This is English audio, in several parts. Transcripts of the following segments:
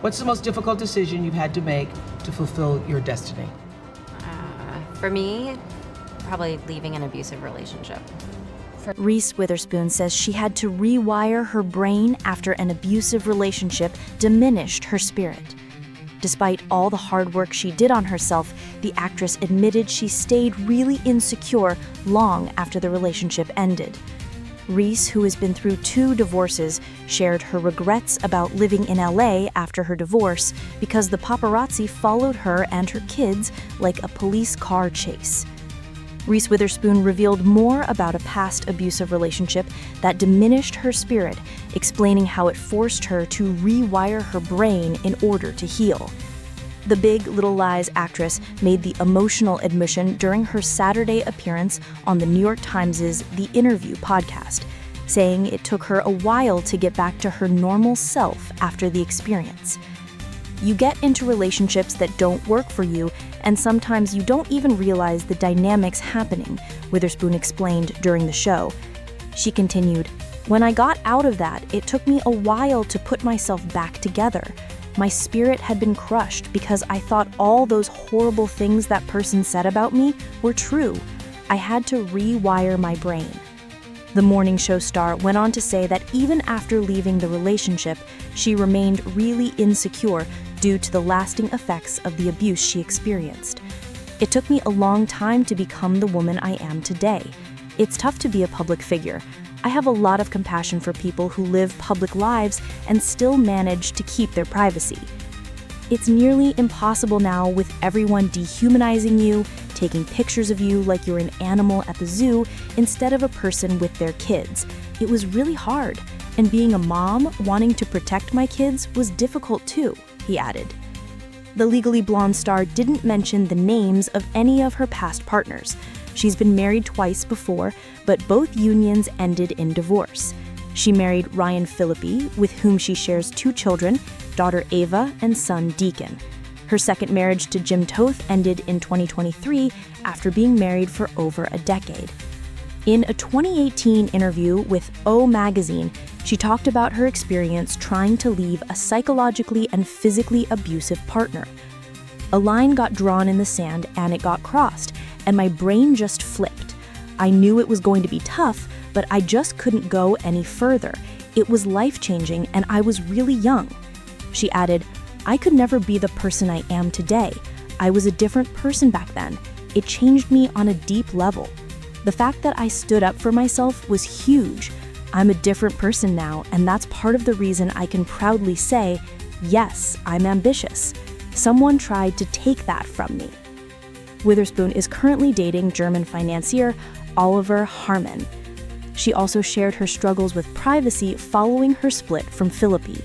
What's the most difficult decision you've had to make to fulfill your destiny? For me, probably leaving an abusive relationship. Reese Witherspoon says she had to rewire her brain after an abusive relationship diminished her spirit. Despite all the hard work she did on herself, the actress admitted she stayed really insecure long after the relationship ended. Reese, who has been through 2 divorces, shared her regrets about living in LA after her divorce because the paparazzi followed her and her kids like a police car chase. Reese Witherspoon revealed more about a past abusive relationship that diminished her spirit, explaining how it forced her to rewire her brain in order to heal. The Big Little Lies actress made the emotional admission during her Saturday appearance on the New York Times' The Interview podcast, saying it took her a while to get back to her normal self after the experience. You get into relationships that don't work for you, and sometimes you don't even realize the dynamics happening, Witherspoon explained during the show. She continued, "When I got out of that, it took me a while to put myself back together. My spirit had been crushed because I thought all those horrible things that person said about me were true. I had to rewire my brain." The morning show star went on to say that even after leaving the relationship, she remained really insecure due to the lasting effects of the abuse she experienced. "It took me a long time to become the woman I am today. It's tough to be a public figure. I have a lot of compassion for people who live public lives and still manage to keep their privacy. It's nearly impossible now with everyone dehumanizing you, taking pictures of you like you're an animal at the zoo instead of a person with their kids. It was really hard, and being a mom wanting to protect my kids was difficult too," he added. The Legally Blonde star didn't mention the names of any of her past partners. She's been married twice before, but both unions ended in divorce. She married Ryan Phillippe, with whom she shares 2 children, daughter Ava and son Deacon. Her second marriage to Jim Toth ended in 2023 after being married for over a decade. In a 2018 interview with O Magazine, she talked about her experience trying to leave a psychologically and physically abusive partner. "A line got drawn in the sand and it got crossed, and my brain just flipped. I knew it was going to be tough, but I just couldn't go any further. It was life-changing and I was really young." She added, "I could never be the person I am today. I was a different person back then. It changed me on a deep level. The fact that I stood up for myself was huge. I'm a different person now, and that's part of the reason I can proudly say, yes, I'm ambitious. Someone tried to take that from me." Witherspoon is currently dating German financier Oliver Harman. She also shared her struggles with privacy following her split from Phillippe.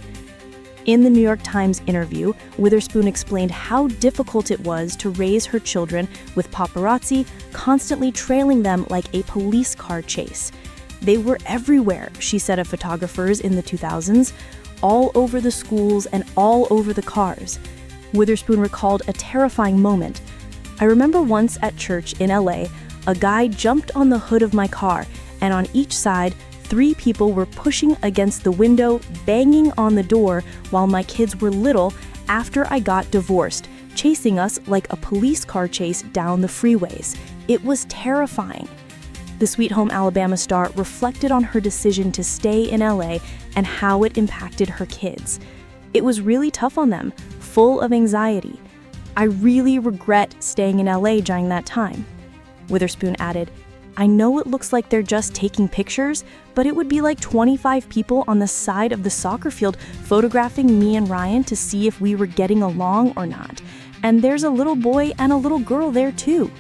In the New York Times interview, Witherspoon explained how difficult it was to raise her children with paparazzi constantly trailing them like a police car chase. "They were everywhere," she said of photographers in the 2000s, "all over the schools and all over the cars." Witherspoon recalled a terrifying moment. "I remember once at church in LA, a guy jumped on the hood of my car, and on each side, 3 people were pushing against the window, banging on the door while my kids were little after I got divorced, chasing us like a police car chase down the freeways. It was terrifying." The Sweet Home Alabama star reflected on her decision to stay in LA and how it impacted her kids. "It was really tough on them, full of anxiety. I really regret staying in LA during that time." Witherspoon added, "I know it looks like they're just taking pictures, but it would be like 25 people on the side of the soccer field photographing me and Ryan to see if we were getting along or not. And there's a little boy and a little girl there too.